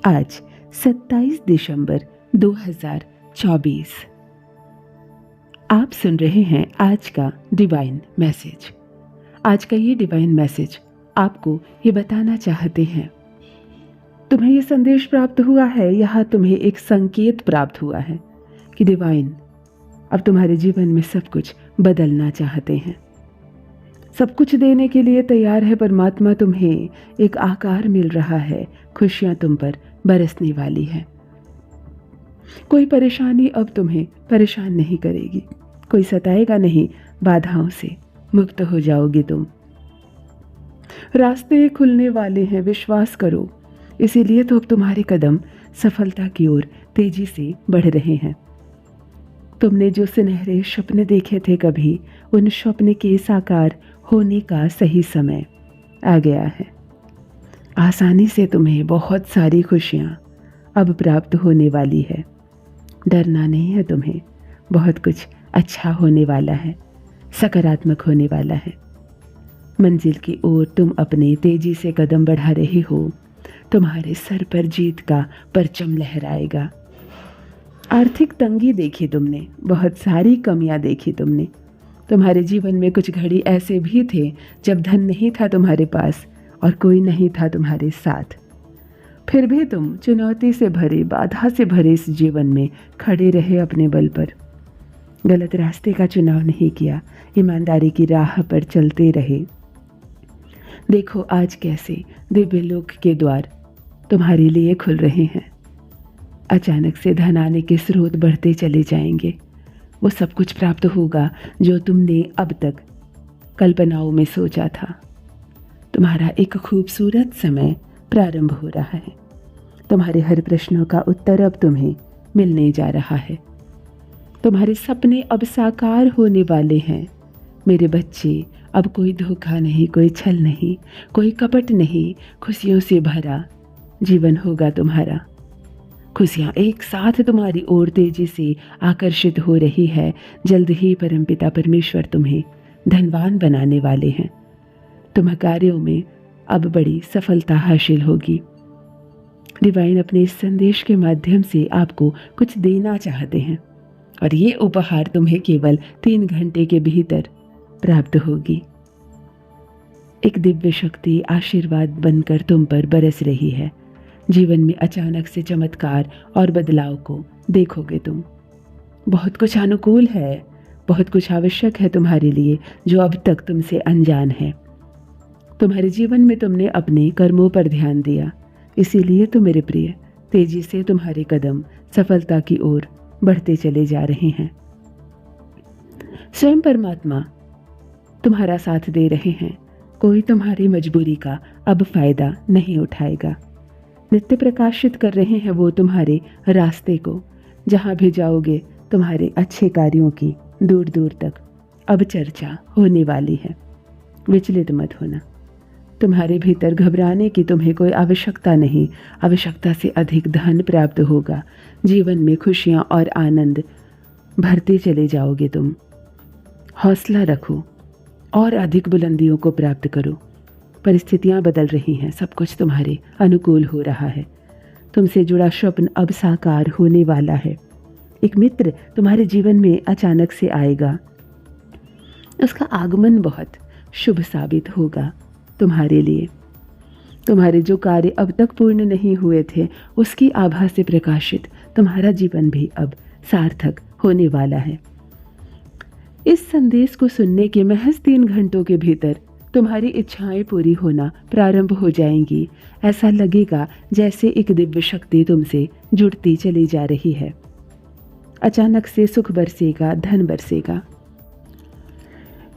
आज 27 दिसंबर 2024। आप सुन रहे हैं आज का डिवाइन मैसेज। आज का ये डिवाइन मैसेज आपको ये बताना चाहते हैं, तुम्हें ये संदेश प्राप्त हुआ है, यहाँ तुम्हें एक संकेत प्राप्त हुआ है कि डिवाइन अब तुम्हारे जीवन में सब कुछ बदलना चाहते हैं। सब कुछ देने के लिए तैयार है। परमात्मा तुम्हें एक आकार मिल रहा है, खुशियां तुम पर बरसने वाली है। कोई परेशानी अब तुम्हें परेशान नहीं करेगी, कोई सताएगा नहीं, बाधाओं से मुक्त हो जाओगे तुम। रास्ते खुलने वाले हैं, विश्वास करो। इसीलिए तो अब तुम्हारे कदम सफलता की ओर तेजी से बढ़ रहे हैं। तुमने जो सुनहरे सपने देखे थे, कभी उन सपने के साकार होने का सही समय आ गया है। आसानी से तुम्हें बहुत सारी खुशियां अब प्राप्त होने वाली है। डरना नहीं है तुम्हें, बहुत कुछ अच्छा होने वाला है, सकारात्मक होने वाला है। मंजिल की ओर तुम अपने तेजी से कदम बढ़ा रहे हो। तुम्हारे सर पर जीत का परचम लहराएगा। आर्थिक तंगी देखी तुमने, बहुत सारी कमियां देखी तुमने। तुम्हारे जीवन में कुछ घड़ी ऐसे भी थे जब धन नहीं था तुम्हारे पास और कोई नहीं था तुम्हारे साथ। फिर भी तुम चुनौती से भरे, बाधा से भरे इस जीवन में खड़े रहे अपने बल पर। गलत रास्ते का चुनाव नहीं किया, ईमानदारी की राह पर चलते रहे। देखो आज कैसे दिव्य लोक के द्वार तुम्हारे लिए खुल रहे हैं। अचानक से धन आने के स्रोत बढ़ते चले जाएंगे। वो सब कुछ प्राप्त होगा जो तुमने अब तक कल्पनाओं में सोचा था। तुम्हारा एक खूबसूरत समय प्रारंभ हो रहा है। तुम्हारे हर प्रश्नों का उत्तर अब तुम्हें मिलने जा रहा है। तुम्हारे सपने अब साकार होने वाले हैं। मेरे बच्चे, अब कोई धोखा नहीं, कोई छल नहीं, कोई कपट नहीं, खुशियों से भरा जीवन होगा तुम्हारा। खुशियाँ एक साथ तुम्हारी ओर तेजी से आकर्षित हो रही है। जल्द ही परमपिता परमेश्वर तुम्हें धनवान बनाने वाले हैं। तुम्हें कार्यों में अब बड़ी सफलता हासिल होगी। डिवाइन अपने इस संदेश के माध्यम से आपको कुछ देना चाहते हैं और ये उपहार तुम्हें केवल 3 घंटे के भीतर प्राप्त होगी। एक दिव्य शक्ति आशीर्वाद बनकर तुम पर बरस रही है। जीवन में अचानक से चमत्कार और बदलाव को देखोगे तुम। बहुत कुछ अनुकूल है, बहुत कुछ आवश्यक है तुम्हारे लिए जो अब तक तुमसे अनजान है। तुम्हारे जीवन में तुमने अपने कर्मों पर ध्यान दिया, इसीलिए तो मेरे प्रिय तेजी से तुम्हारे कदम सफलता की ओर बढ़ते चले जा रहे हैं। स्वयं परमात्मा तुम्हारा साथ दे रहे हैं। कोई तुम्हारी मजबूरी का अब फायदा नहीं उठाएगा। नित्य प्रकाशित कर रहे हैं वो तुम्हारे रास्ते को। जहाँ भी जाओगे तुम्हारे अच्छे कार्यों की दूर दूर तक अब चर्चा होने वाली है। विचलित मत होना। तुम्हारे भीतर घबराने की तुम्हें कोई आवश्यकता नहीं। आवश्यकता से अधिक धन प्राप्त होगा। जीवन में खुशियाँ और आनंद भरते चले जाओगे तुम। हौसला रखो और अधिक बुलंदियों को प्राप्त करो। परिस्थितियां बदल रही हैं, सब कुछ तुम्हारे अनुकूल हो रहा है। तुमसे जुड़ा स्वप्न अब साकार होने वाला है। एक मित्र तुम्हारे जीवन में अचानक से आएगा। उसका आगमन बहुत शुभ साबित होगा तुम्हारे लिए। तुम्हारे जो कार्य अब तक पूर्ण नहीं हुए थे, उसकी आभा से प्रकाशित तुम्हारा जीवन भी अब सार्थक होने वाला है। इस संदेश को सुनने के महज 3 घंटों के भीतर तुम्हारी इच्छाएं पूरी होना प्रारंभ हो जाएंगी। ऐसा लगेगा जैसे एक दिव्य शक्ति तुमसे जुड़ती चली जा रही है। अचानक से सुख बरसेगा, धन बरसेगा।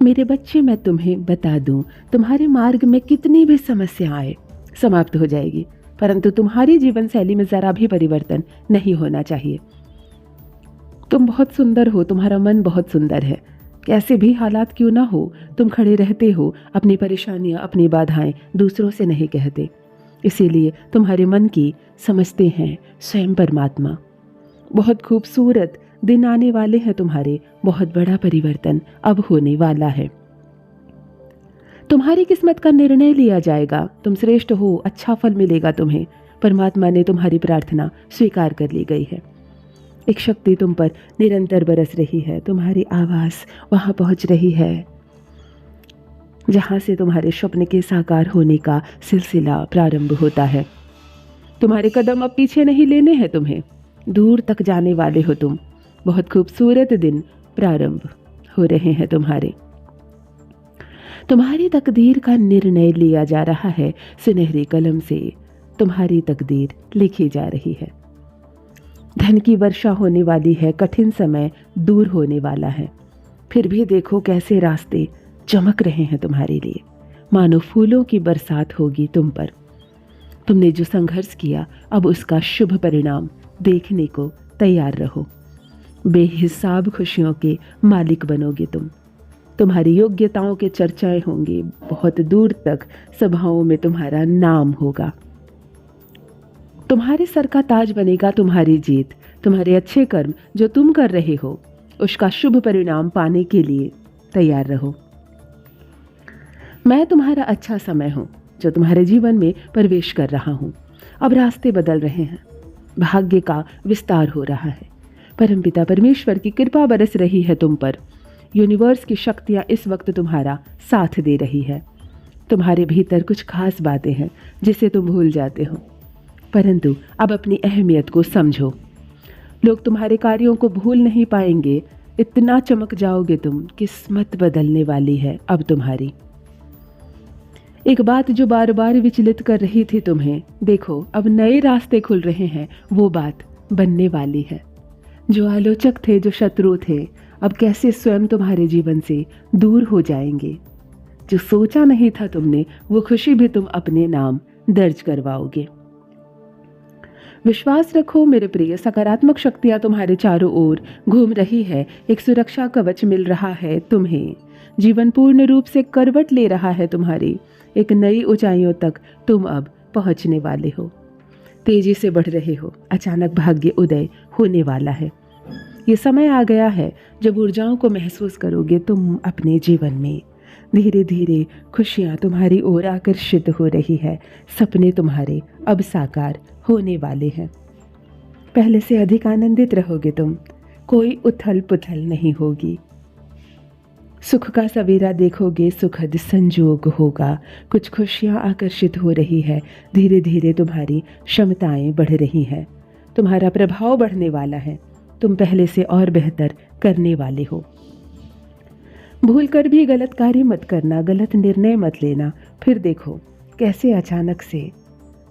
मेरे बच्चे, मैं तुम्हें बता दूं, तुम्हारे मार्ग में कितनी भी समस्याएं समाप्त हो जाएगी, परंतु तुम्हारी जीवन शैली में जरा भी परिवर्तन नहीं होना चाहिए। तुम बहुत सुंदर हो, तुम्हारा मन बहुत सुंदर है। कैसे भी हालात क्यों ना हो, तुम खड़े रहते हो। अपनी परेशानियां, अपनी बाधाएं दूसरों से नहीं कहते। इसीलिए तुम्हारे मन की समझते हैं स्वयं परमात्मा। बहुत खूबसूरत दिन आने वाले हैं तुम्हारे। बहुत बड़ा परिवर्तन अब होने वाला है। तुम्हारी किस्मत का निर्णय लिया जाएगा। तुम श्रेष्ठ हो, अच्छा फल मिलेगा तुम्हें। परमात्मा ने तुम्हारी प्रार्थना स्वीकार कर ली गई है। एक शक्ति तुम पर निरंतर बरस रही है। तुम्हारी आवाज़ वहाँ पहुँच रही है जहाँ से तुम्हारे स्वप्न के साकार होने का सिलसिला प्रारंभ होता है। तुम्हारे कदम अब पीछे नहीं लेने हैं तुम्हें, दूर तक जाने वाले हो तुम। बहुत खूबसूरत दिन प्रारंभ हो रहे हैं तुम्हारे। तुम्हारी तकदीर का निर्णय लिया जा रहा है। सुनहरी कलम से तुम्हारी तकदीर लिखी जा रही है। धन की वर्षा होने वाली है। कठिन समय दूर होने वाला है। फिर भी देखो कैसे रास्ते चमक रहे हैं तुम्हारे लिए, मानो फूलों की बरसात होगी तुम पर। तुमने जो संघर्ष किया अब उसका शुभ परिणाम देखने को तैयार रहो। बेहिसाब खुशियों के मालिक बनोगे तुम। तुम्हारी योग्यताओं के चर्चाएं होंगी। बहुत दूर तक सभाओं में तुम्हारा नाम होगा। तुम्हारे सर का ताज बनेगा तुम्हारी जीत। तुम्हारे अच्छे कर्म जो तुम कर रहे हो उसका शुभ परिणाम पाने के लिए तैयार रहो। मैं तुम्हारा अच्छा समय हूँ जो तुम्हारे जीवन में प्रवेश कर रहा हूँ। अब रास्ते बदल रहे हैं। भाग्य का विस्तार हो रहा है। परमपिता परमेश्वर की कृपा बरस रही है तुम पर। यूनिवर्स की शक्तियाँ इस वक्त तुम्हारा साथ दे रही है। तुम्हारे भीतर कुछ खास बातें हैं जिसे तुम भूल जाते हो, परंतु अब अपनी अहमियत को समझो। लोग तुम्हारे कार्यों को भूल नहीं पाएंगे। इतना चमक जाओगे तुम, किस्मत बदलने वाली है अब तुम्हारी। एक बात जो बार बार विचलित कर रही थी तुम्हें, देखो अब नए रास्ते खुल रहे हैं। वो बात बनने वाली है। जो आलोचक थे, जो शत्रु थे, अब कैसे स्वयं तुम्हारे जीवन से दूर हो जाएंगे। जो सोचा नहीं था तुमने, वो खुशी भी तुम अपने नाम दर्ज करवाओगे। विश्वास रखो मेरे प्रिय, सकारात्मक शक्तियां तुम्हारे चारों ओर घूम रही है। एक सुरक्षा कवच मिल रहा है तुम्हें। जीवन पूर्ण रूप से करवट ले रहा है तुम्हारी। एक नई ऊंचाइयों तक तुम अब पहुंचने वाले हो। तेजी से बढ़ रहे हो। अचानक भाग्य उदय होने वाला है। ये समय आ गया है जब ऊर्जाओं को महसूस करोगे तुम अपने जीवन में। धीरे धीरे खुशियाँ तुम्हारी ओर आकर्षित हो रही है। सपने तुम्हारे अब साकार होने वाले हैं। पहले से अधिक आनंदित रहोगे तुम। कोई उथल पुथल नहीं होगी। सुख का सवेरा देखोगे। सुखद संजोग होगा। कुछ खुशियाँ आकर्षित हो रही है। धीरे धीरे तुम्हारी क्षमताएं बढ़ रही हैं। तुम्हारा प्रभाव बढ़ने वाला है। तुम पहले से और बेहतर करने वाले हो। भूल कर भी गलत कार्य मत करना, गलत निर्णय मत लेना। फिर देखो कैसे अचानक से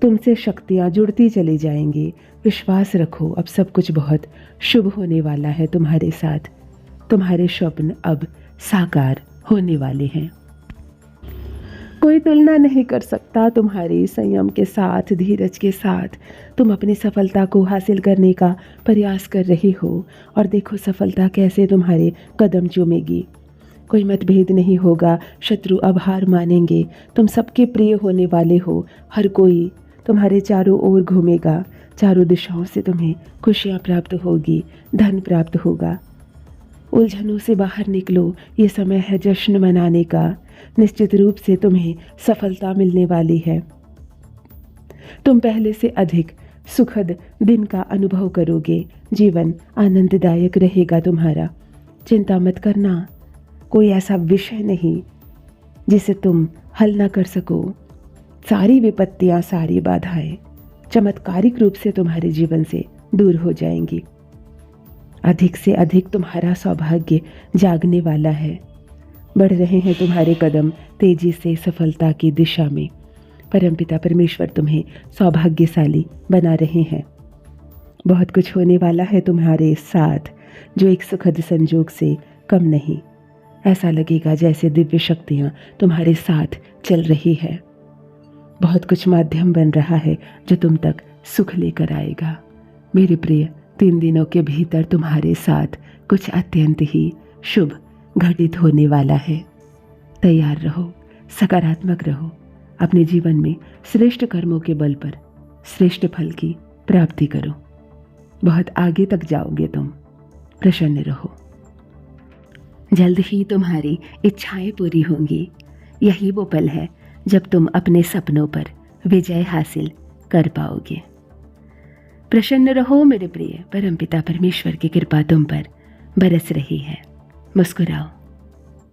तुमसे शक्तियाँ जुड़ती चली जाएंगी। विश्वास रखो, अब सब कुछ बहुत शुभ होने वाला है तुम्हारे साथ। तुम्हारे स्वप्न अब साकार होने वाले हैं। कोई तुलना नहीं कर सकता तुम्हारी संयम के साथ, धीरज के साथ। तुम अपनी सफलता को हासिल करने का प्रयास कर रही हो और देखो सफलता कैसे तुम्हारे कदम चूमेगी। कोई मतभेद नहीं होगा। शत्रु अब हार मानेंगे। तुम सबके प्रिय होने वाले हो। हर कोई तुम्हारे चारों ओर घूमेगा। चारों दिशाओं से तुम्हें खुशियाँ प्राप्त होगी, धन प्राप्त होगा। उलझनों से बाहर निकलो। ये समय है जश्न मनाने का। निश्चित रूप से तुम्हें सफलता मिलने वाली है। तुम पहले से अधिक सुखद दिन का अनुभव करोगे। जीवन आनंददायक रहेगा तुम्हारा। चिंता मत करना। कोई ऐसा विषय नहीं जिसे तुम हल ना कर सको। सारी विपत्तियां, सारी बाधाएं चमत्कारिक रूप से तुम्हारे जीवन से दूर हो जाएंगी। अधिक से अधिक तुम्हारा सौभाग्य जागने वाला है। बढ़ रहे हैं तुम्हारे कदम तेजी से सफलता की दिशा में। परमपिता परमेश्वर तुम्हें सौभाग्यशाली बना रहे हैं। बहुत कुछ होने वाला है तुम्हारे साथ जो एक सुखद संजोग से कम नहीं। ऐसा लगेगा जैसे दिव्य शक्तियाँ तुम्हारे साथ चल रही है। बहुत कुछ माध्यम बन रहा है जो तुम तक सुख लेकर आएगा। मेरे प्रिय, 3 दिनों के भीतर तुम्हारे साथ कुछ अत्यंत ही शुभ घटित होने वाला है। तैयार रहो, सकारात्मक रहो। अपने जीवन में श्रेष्ठ कर्मों के बल पर श्रेष्ठ फल की प्राप्ति करो। बहुत आगे तक जाओगे तुम। प्रसन्न रहो। जल्द ही तुम्हारी इच्छाएं पूरी होंगी। यही वो पल है जब तुम अपने सपनों पर विजय हासिल कर पाओगे। प्रसन्न रहो मेरे प्रिय, परमपिता परमेश्वर की कृपा तुम पर बरस रही है। मुस्कुराओ।